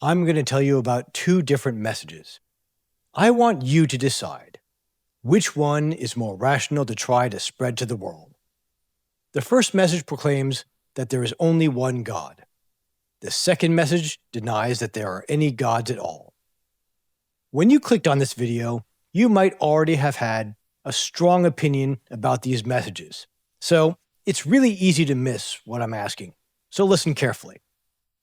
I'm going to tell you about two different messages. I want you to decide which one is more rational to try to spread to the world. The first message proclaims that there is only one God. The second message denies that there are any gods at all. When you clicked on this video, you might already have had a strong opinion about these messages. So it's really easy to miss what I'm asking. So listen carefully.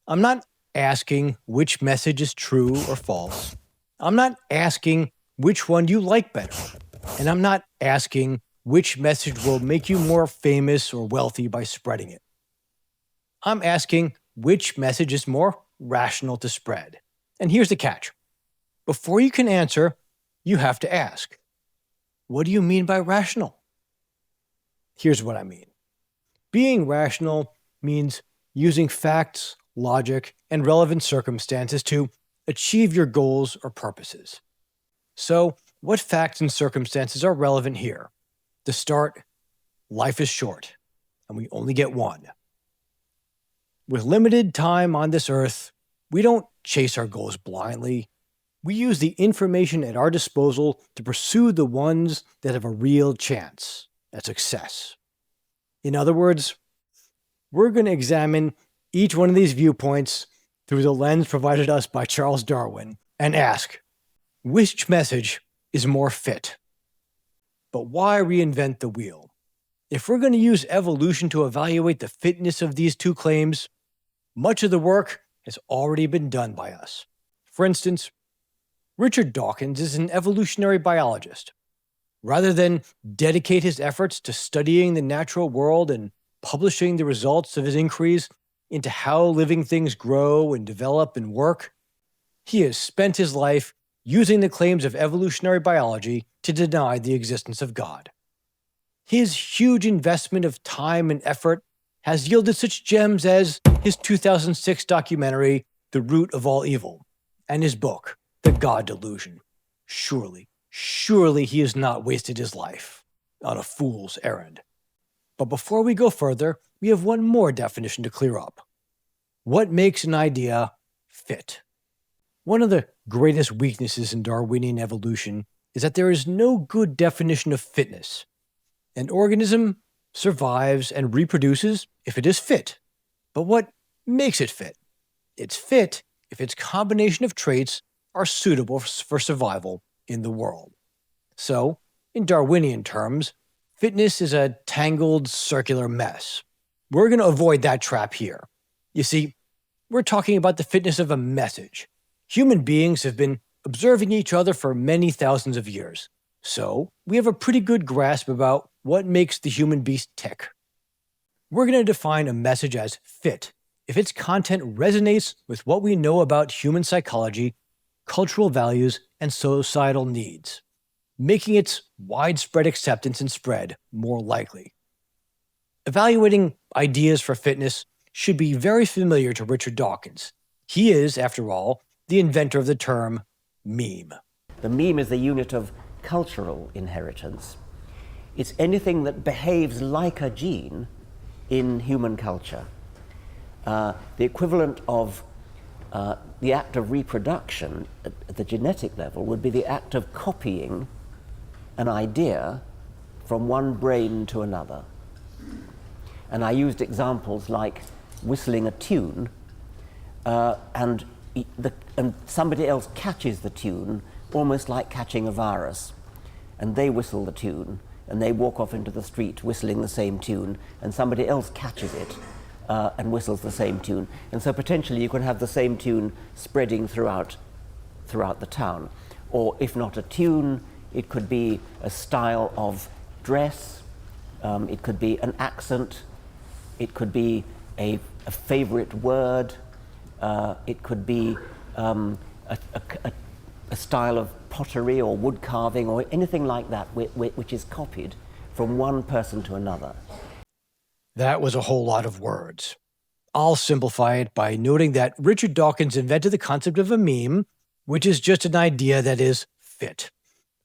I'm not asking which message is true or false. I'm not asking which one you like better. And I'm not asking which message will make you more famous or wealthy by spreading it. I'm asking which message is more rational to spread. And here's the catch. Before you can answer, you have to ask, what do you mean by rational? Here's what I mean. Being rational means using facts, logic, and relevant circumstances to achieve your goals or purposes. So, what facts and circumstances are relevant here? To start, life is short, and we only get one. With limited time on this earth, we don't chase our goals blindly. We use the information at our disposal to pursue the ones that have a real chance at success. In other words, we're going to examine each one of these viewpoints through the lens provided us by Charles Darwin and ask, which message is more fit? But why reinvent the wheel? If we're going to use evolution to evaluate the fitness of these two claims, much of the work has already been done by us. For instance, Richard Dawkins is an evolutionary biologist. Rather than dedicate his efforts to studying the natural world and publishing the results of his inquiries into how living things grow and develop and work, he has spent his life using the claims of evolutionary biology to deny the existence of God. His huge investment of time and effort has yielded such gems as his 2006 documentary, The Root of All Evil, and his book, The God Delusion. Surely he has not wasted his life on a fool's errand. But before we go further, we have one more definition to clear up. What makes an idea fit? One of the greatest weaknesses in Darwinian evolution is that there is no good definition of fitness. An organism survives and reproduces if it is fit. But what makes it fit? It's fit if its combination of traits are suitable for survival in the world. So, in Darwinian terms, fitness is a tangled circular mess. We're going to avoid that trap here. You see, we're talking about the fitness of a message. Human beings have been observing each other for many thousands of years, so we have a pretty good grasp about what makes the human beast tick. We're going to define a message as fit if its content resonates with what we know about human psychology, cultural values, and societal needs, making its widespread acceptance and spread more likely. Evaluating ideas for fitness should be very familiar to Richard Dawkins. He is, after all, the inventor of the term meme. The meme is the unit of cultural inheritance. It's anything that behaves like a gene in human culture. The equivalent of the act of reproduction at the genetic level would be the act of copying an idea from one brain to another. And I used examples like whistling a tune, and somebody else catches the tune, almost like catching a virus. And they whistle the tune, and they walk off into the street whistling the same tune, and somebody else catches it and whistles the same tune. And so potentially you could have the same tune spreading throughout the town. Or if not a tune, it could be a style of dress, it could be an accent, it could be a favorite word, it could be a style of pottery or wood carving or anything like that which is copied from one person to another. That was a whole lot of words. I'll simplify it by noting that Richard Dawkins invented the concept of a meme, which is just an idea that is fit.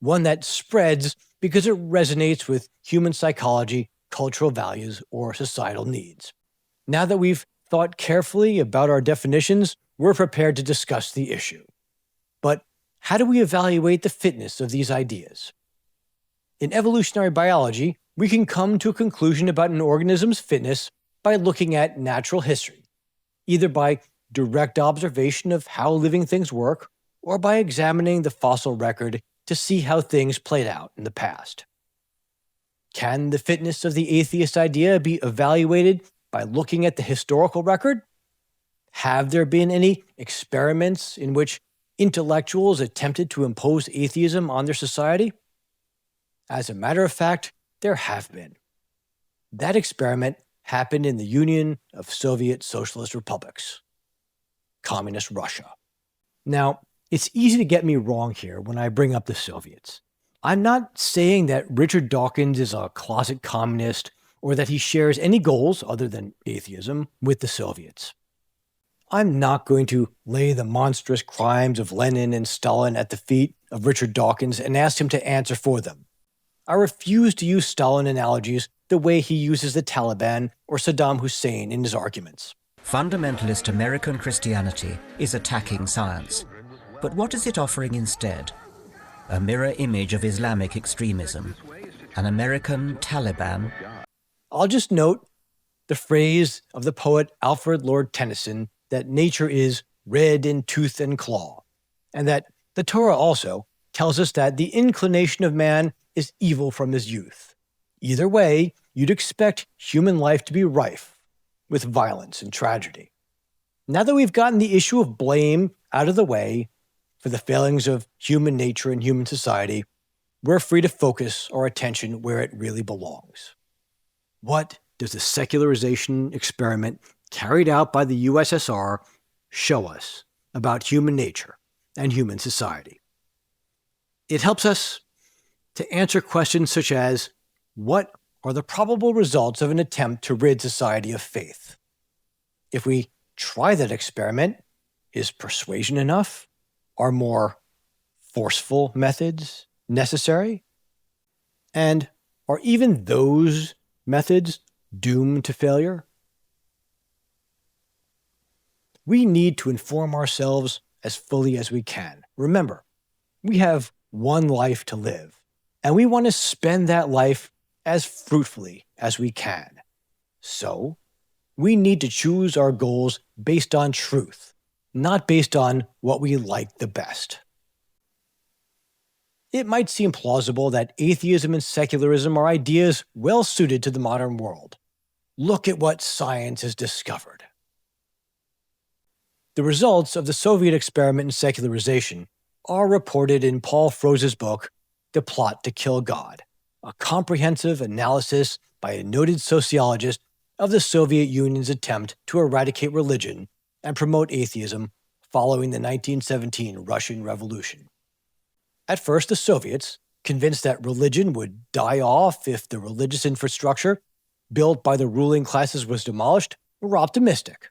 One that spreads because it resonates with human psychology, cultural values, or societal needs. Now that we've thought carefully about our definitions, we're prepared to discuss the issue. But how do we evaluate the fitness of these ideas? In evolutionary biology, we can come to a conclusion about an organism's fitness by looking at natural history, either by direct observation of how living things work or by examining the fossil record to see how things played out in the past. Can the fitness of the atheist idea be evaluated by looking at the historical record? Have there been any experiments in which intellectuals attempted to impose atheism on their society? As a matter of fact, there have been. That experiment happened in the Union of Soviet Socialist Republics, Communist Russia. Now, it's easy to get me wrong here when I bring up the Soviets. I'm not saying that Richard Dawkins is a closet communist or that he shares any goals other than atheism with the Soviets. I'm not going to lay the monstrous crimes of Lenin and Stalin at the feet of Richard Dawkins and ask him to answer for them. I refuse to use Stalin analogies the way he uses the Taliban or Saddam Hussein in his arguments. Fundamentalist American Christianity is attacking science. But what is it offering instead? A mirror image of Islamic extremism. An American Taliban. I'll just note the phrase of the poet Alfred Lord Tennyson that nature is red in tooth and claw, and that the Torah also tells us that the inclination of man is evil from his youth. Either way, you'd expect human life to be rife with violence and tragedy. Now that we've gotten the issue of blame out of the way for the failings of human nature and human society, we're free to focus our attention where it really belongs. What does the secularization experiment carried out by the USSR show us about human nature and human society? It helps us to answer questions such as, what are the probable results of an attempt to rid society of faith? If we try that experiment, is persuasion enough? Are more forceful methods necessary? And are even those methods doomed to failure? We need to inform ourselves as fully as we can. Remember, we have one life to live, and we want to spend that life as fruitfully as we can. So, we need to choose our goals based on truth, not based on what we like the best. It might seem plausible that atheism and secularism are ideas well suited to the modern world. Look at what science has discovered. The results of the Soviet experiment in secularization are reported in Paul Frose's book, The Plot to Kill God, a comprehensive analysis by a noted sociologist of the Soviet Union's attempt to eradicate religion and promote atheism following the 1917 Russian Revolution. At first, the Soviets, convinced that religion would die off if the religious infrastructure built by the ruling classes was demolished, were optimistic.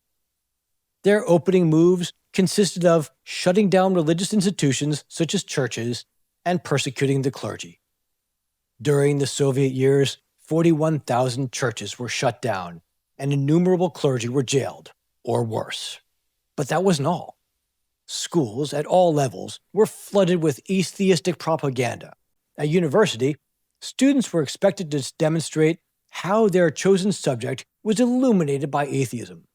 Their opening moves consisted of shutting down religious institutions such as churches and persecuting the clergy. During the Soviet years, 41,000 churches were shut down and innumerable clergy were jailed, or worse. But that wasn't all. Schools at all levels were flooded with atheistic propaganda. At university, students were expected to demonstrate how their chosen subject was illuminated by atheism.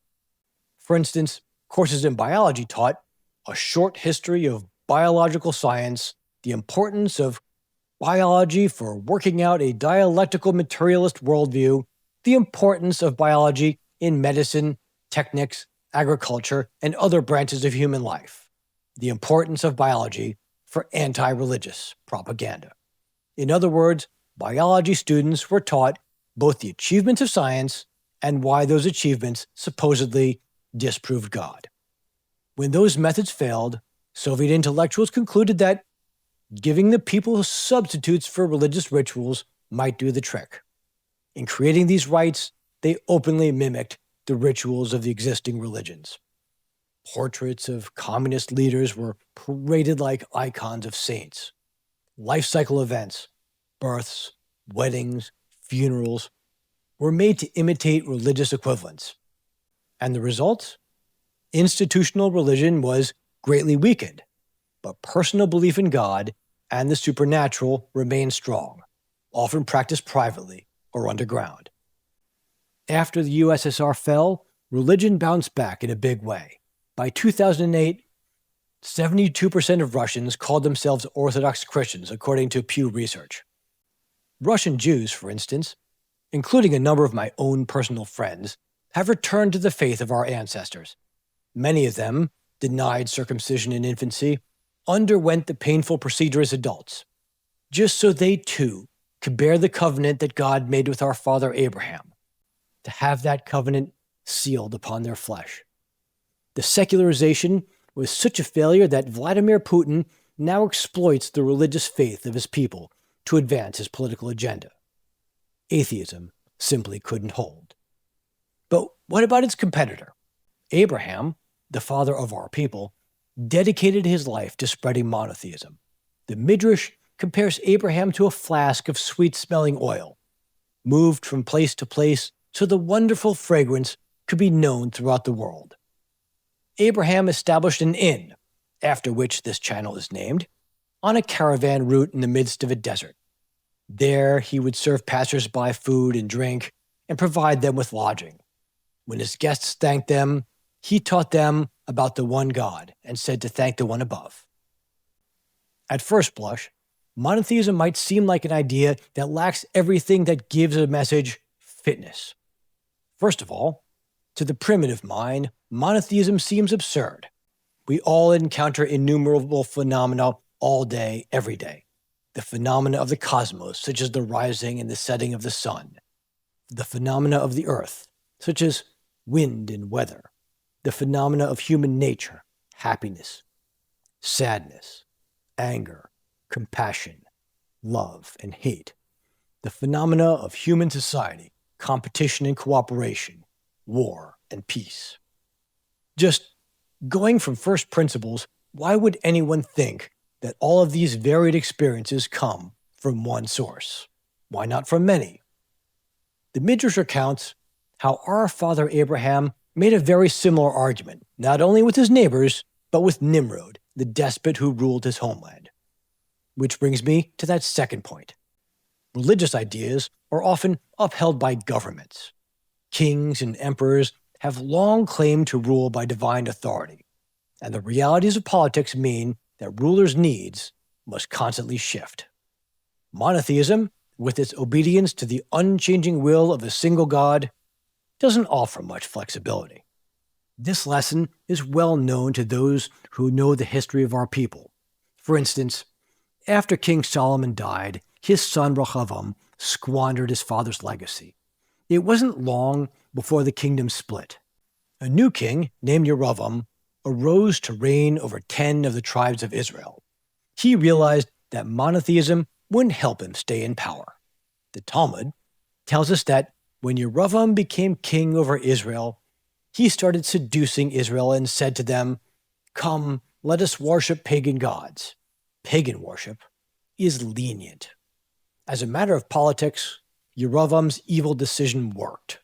For instance, courses in biology taught a short history of biological science, the importance of biology for working out a dialectical materialist worldview, the importance of biology in medicine, techniques, agriculture, and other branches of human life, the importance of biology for anti-religious propaganda. In other words, biology students were taught both the achievements of science and why those achievements supposedly disproved God. When those methods failed, Soviet intellectuals concluded that giving the people substitutes for religious rituals might do the trick. In creating these rites, they openly mimicked the rituals of the existing religions. Portraits of communist leaders were paraded like icons of saints. Life cycle events, births, weddings, funerals, were made to imitate religious equivalents. And the result? Institutional religion was greatly weakened, but personal belief in God and the supernatural remained strong, often practiced privately or underground. After the USSR fell, religion bounced back in a big way. By 2008, 72% of Russians called themselves Orthodox Christians, according to Pew Research. Russian Jews, for instance, including a number of my own personal friends, have returned to the faith of our ancestors. Many of them, denied circumcision in infancy, underwent the painful procedure as adults, just so they too could bear the covenant that God made with our father Abraham, to have that covenant sealed upon their flesh. The secularization was such a failure that Vladimir Putin now exploits the religious faith of his people to advance his political agenda. Atheism simply couldn't hold. But what about its competitor? Abraham, the father of our people, dedicated his life to spreading monotheism. The Midrash compares Abraham to a flask of sweet-smelling oil, moved from place to place so the wonderful fragrance could be known throughout the world. Abraham established an inn, after which this channel is named, on a caravan route in the midst of a desert. There he would serve passers-by food and drink and provide them with lodging. When his guests thanked them, he taught them about the one God and said to thank the one above. At first blush, monotheism might seem like an idea that lacks everything that gives a message fitness. First of all, to the primitive mind, monotheism seems absurd. We all encounter innumerable phenomena all day, every day. The phenomena of the cosmos, such as the rising and the setting of the sun. The phenomena of the earth, such as wind and weather. The phenomena of human nature, happiness, sadness, anger, compassion, love, and hate. The phenomena of human society, competition and cooperation, war and peace. Just going from first principles, why would anyone think that all of these varied experiences come from one source? Why not from many? The Midrash recounts how our father Abraham made a very similar argument, not only with his neighbors, but with Nimrod, the despot who ruled his homeland. Which brings me to that second point. Religious ideas are often upheld by governments. Kings and emperors have long claimed to rule by divine authority, and the realities of politics mean that rulers' needs must constantly shift. Monotheism, with its obedience to the unchanging will of a single God, doesn't offer much flexibility. This lesson is well known to those who know the history of our people. For instance, after King Solomon died, his son Rehoboam squandered his father's legacy. It wasn't long before the kingdom split. A new king, named Jeroboam, arose to reign over 10 of the tribes of Israel. He realized that monotheism wouldn't help him stay in power. The Talmud tells us that when Jeroboam became king over Israel, he started seducing Israel and said to them, "Come, let us worship pagan gods." Pagan worship is lenient. As a matter of politics, Jeroboam's evil decision worked.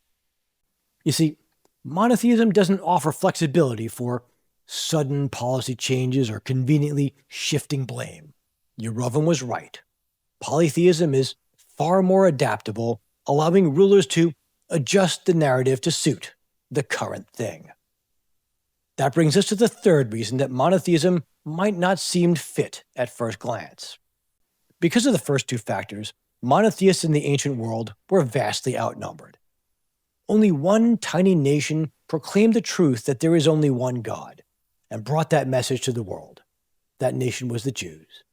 You see, monotheism doesn't offer flexibility for sudden policy changes or conveniently shifting blame. Jeroboam was right. Polytheism is far more adaptable, allowing rulers to adjust the narrative to suit the current thing. That brings us to the third reason that monotheism might not seem fit at first glance. Because of the first two factors, monotheists in the ancient world were vastly outnumbered. Only one tiny nation proclaimed the truth that there is only one God, and brought that message to the world. That nation was the Jews.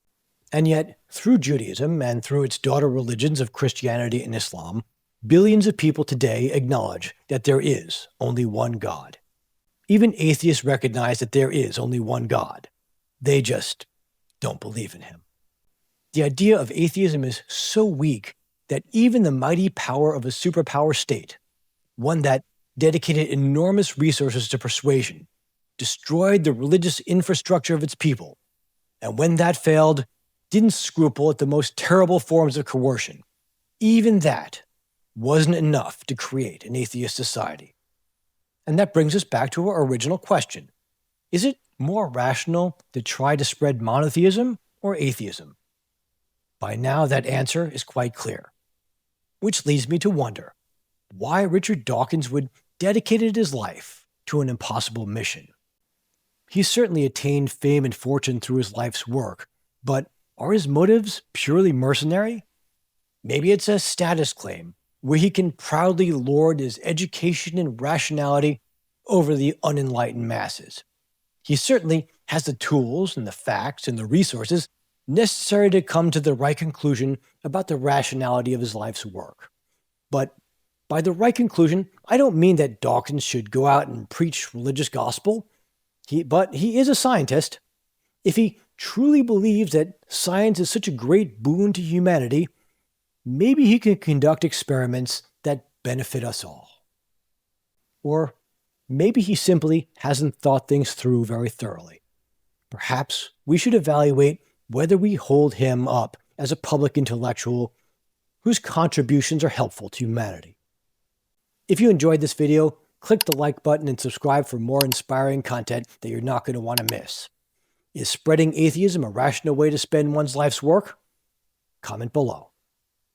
And yet, through Judaism and through its daughter religions of Christianity and Islam, billions of people today acknowledge that there is only one God. Even atheists recognize that there is only one God. They just don't believe in him. The idea of atheism is so weak that even the mighty power of a superpower state, one that dedicated enormous resources to persuasion, destroyed the religious infrastructure of its people, and when that failed, didn't scruple at the most terrible forms of coercion. Even that wasn't enough to create an atheist society. And that brings us back to our original question. Is it more rational to try to spread monotheism or atheism? By now, that answer is quite clear. Which leads me to wonder why Richard Dawkins would dedicate his life to an impossible mission. He certainly attained fame and fortune through his life's work, but are his motives purely mercenary? Maybe it's a status claim where he can proudly lord his education and rationality over the unenlightened masses. He certainly has the tools and the facts and the resources necessary to come to the right conclusion about the rationality of his life's work. But by the right conclusion, I don't mean that Dawkins should go out and preach religious gospel, but he is a scientist. If he truly believes that science is such a great boon to humanity, maybe he can conduct experiments that benefit us all. Or maybe he simply hasn't thought things through very thoroughly. Perhaps we should evaluate whether we hold him up as a public intellectual whose contributions are helpful to humanity. If you enjoyed this video, click the like button and subscribe for more inspiring content that you're not going to want to miss. Is spreading atheism a rational way to spend one's life's work? Comment below.